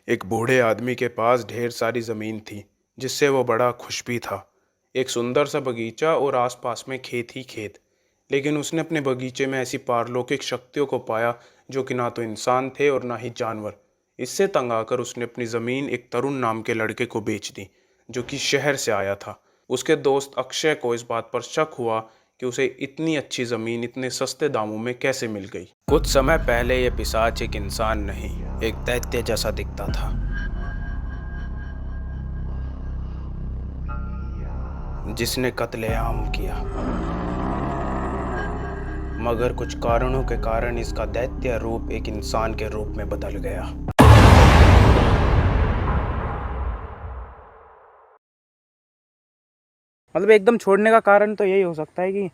एक बूढ़े आदमी के पास ढेर सारी जमीन थी, जिससे वो बड़ा खुश भी था। एक सुंदर सा बगीचा और आसपास में खेत ही खेत। लेकिन उसने अपने बगीचे में ऐसी पारलौकिक शक्तियों को पाया जो कि ना तो इंसान थे और ना ही जानवर। इससे तंग आकर उसने अपनी जमीन एक तरुण नाम के लड़के को बेच दी, जो कि शहर से आया था। उसके दोस्त अक्षय को इस बात पर शक हुआ कि उसे इतनी अच्छी जमीन इतने सस्ते दामों में कैसे मिल गई। कुछ समय पहले ये पिशाच एक इंसान नहीं, एक दैत्य जैसा दिखता था, जिसने कत्लेआम किया। मगर कुछ कारणों के कारण इसका दैत्य रूप एक इंसान के रूप में बदल गया। मतलब एकदम छोड़ने का कारण तो यही हो सकता है कि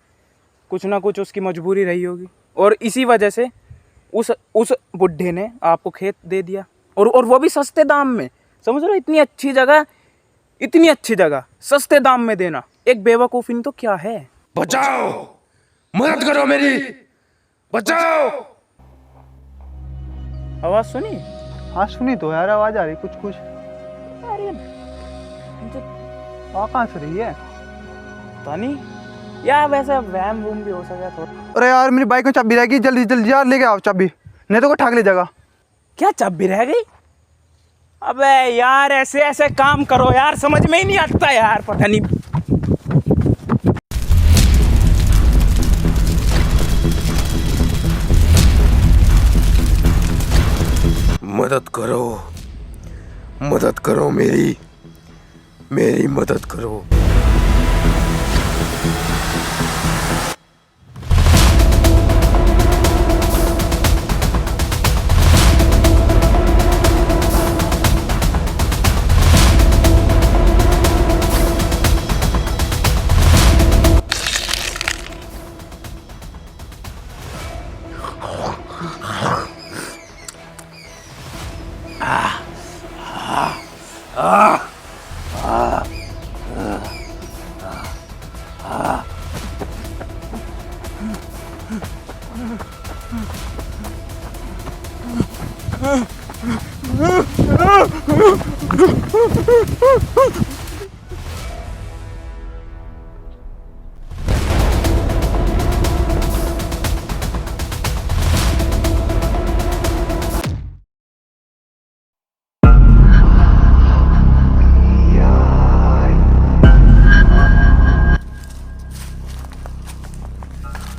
कुछ ना कुछ उसकी मजबूरी रही होगी, और इसी वजह से उस बुढ़े ने आपको खेत दे दिया, और वो भी सस्ते दाम में। समझ रहे हो, इतनी अच्छी जगह सस्ते दाम में देना एक बेवकूफ़ी तो क्या है। बचाओ, मदद करो मेरी, बचाओ। आवाज सुनी? हाँ सुनी तो यार, आवाज आ रही कुछ कुछ। अरे आ कहाँ से रही है? पता नहीं यार, वैसे वहम वूम भी हो सका थोड़ा। अरे यार मेरी बाइक में चाबी रह गई, जल्दी जल्दी यार लेके आओ चाबी, नहीं तो कोई ठाक ले जाएगा। क्या चाबी रह गई? अबे यार ऐसे ऐसे काम करो यार, समझ में ही नहीं आता यार, पता नहीं। मदद करो मेरी मदद करो।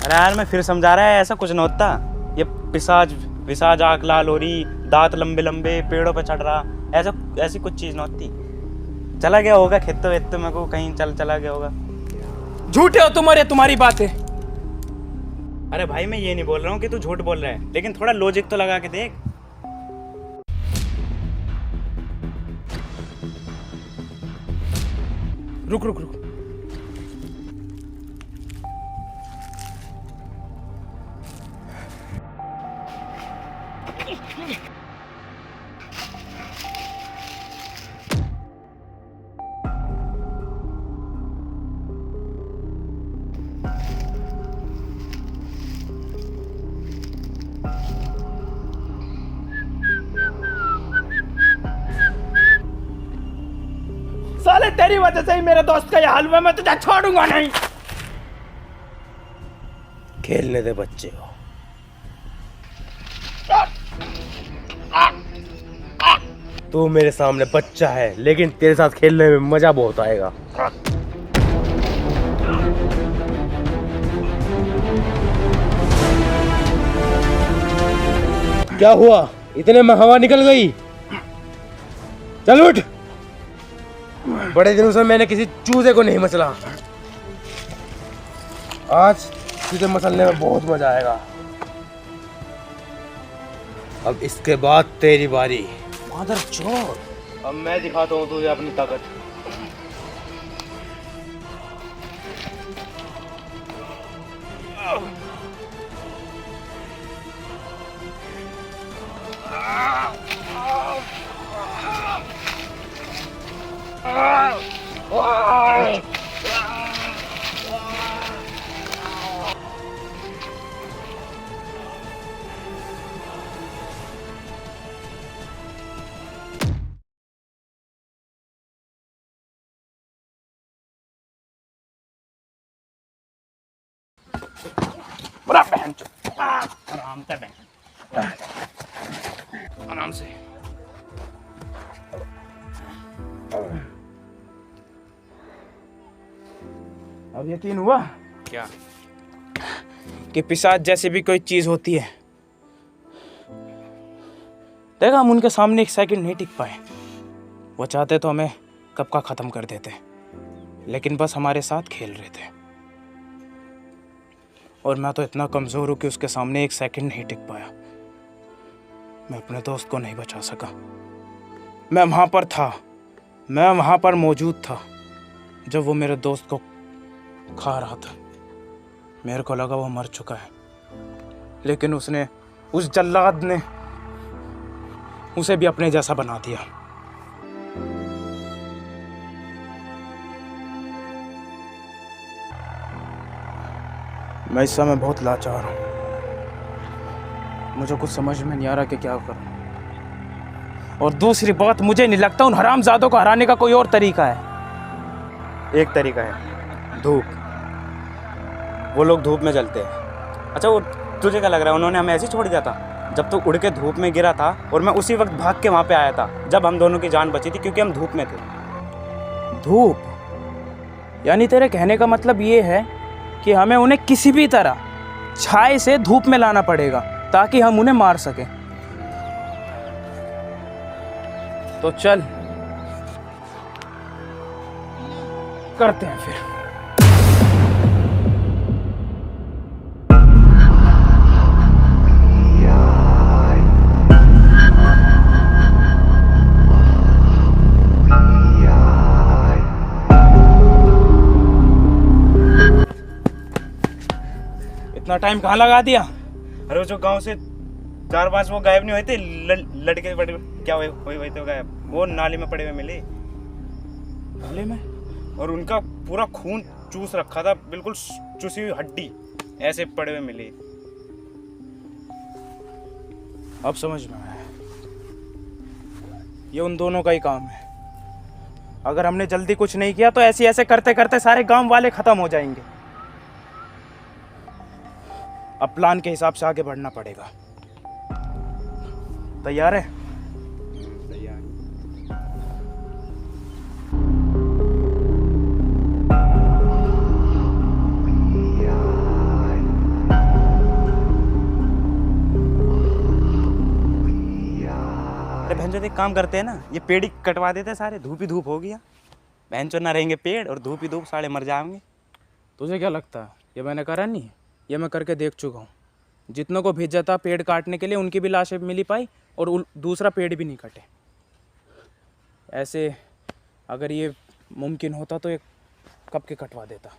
अरे यार मैं फिर समझा रहा है, ऐसा कुछ ना होता। ये पिशाच आँख लाल हो रही, दांत लंबे लंबे, पेड़ों पे चढ़ रहा, ऐसी कुछ चीज ना होती। चला गया होगा खेतों वेतों में को, कहीं चला गया होगा। झूठे हो तुम और ये तुम्हारी बातें। अरे भाई मैं ये नहीं बोल रहा हूँ कि तू झूठ बोल रहा है, लेकिन थोड़ा लॉजिक तो लगा के देख। रुक रुक रुक। साले तेरी वजह से ही मेरे दोस्त का ये हाल हुआ, मैं तुझे छोड़ूंगा नहीं। खेलने दे बच्चे को। तू मेरे सामने बच्चा है, लेकिन तेरे साथ खेलने में मजा बहुत आएगा। क्या हुआ? इतने में हवा निकल गई? चल उठ। बड़े दिनों से मैंने किसी चूजे को नहीं मसला, आज तुझे मसलने में बहुत मजा आएगा। अब इसके बाद तेरी बारी। मादरचोद, अब मैं दिखाता हूँ तुझे अपनी ताकत। पूरा बहन चो आराम से बहन, आराम से। अब यकीन हुआ क्या कि पिशाच जैसी भी कोई चीज होती है, देखा हम उनके सामने एक सेकंड नहीं टिक पाए। वो चाहते तो हमें कब का खत्म कर देते, लेकिन बस हमारे साथ खेल रहे थे। और मैं तो इतना कमजोर हूं कि उसके सामने एक सेकंड नहीं टिक पाया। मैं अपने दोस्त को नहीं बचा सका। मैं वहां पर था, मैं वहां पर मौजूद था जब वो मेरे दोस्त को खा रहा था। मेरे को लगा वो मर चुका है, लेकिन उसने, उस जल्लाद ने उसे भी अपने जैसा बना दिया। मैं इस समय बहुत लाचार हूँ। मुझे कुछ समझ में नहीं आ रहा कि क्या करूं। और दूसरी बात, मुझे नहीं लगता उन हरामजादों को हराने का कोई और तरीका है। एक तरीका है धूप। वो लोग धूप में जलते हैं। अच्छा, वो तुझे क्या लग रहा है उन्होंने हमें ऐसे ही छोड़ दिया था? जब तो उड़ के धूप में गिरा था और मैं उसी वक्त भाग के वहाँ पे आया था जब हम दोनों की जान बची थी, क्योंकि हम धूप में थे। धूप? यानी तेरे कहने का मतलब ये है कि हमें उन्हें किसी भी तरह छाए से धूप में लाना पड़ेगा ताकि हम उन्हें मार सकें। तो चल करते हैं फिर। इतना टाइम कहाँ लगा दिया? अरे वो जो गांव से 4-5 वो गायब नहीं हुए थे, लड़के पड़े क्या हुए थे गायब, वो नाली में पड़े हुए मिले। नाली में? और उनका पूरा खून चूस रखा था, बिल्कुल चूसी हुई हड्डी ऐसे पड़े हुए मिले। अब समझ में आया, ये उन दोनों का ही काम है। अगर हमने जल्दी कुछ नहीं किया तो ऐसे करते करते सारे गांव वाले खत्म हो जाएंगे। अब प्लान के हिसाब से आगे बढ़ना पड़ेगा। तैयार है? तैयार। अरे बहन जो एक काम करते हैं ना, ये पेड़ ही कटवा देते सारे, धूप ही धूप हो गया। बहन चो ना रहेंगे पेड़ और धूप ही धूप, सारे मर जाएंगे। तुझे क्या लगता है ये मैंने करा नहीं? ये मैं करके देख चुका हूँ। जितनों को भेजा था पेड़ काटने के लिए, उनकी भी लाशें मिली पाई और दूसरा पेड़ भी नहीं कटे। ऐसे अगर ये मुमकिन होता तो ये कब के कटवा देता।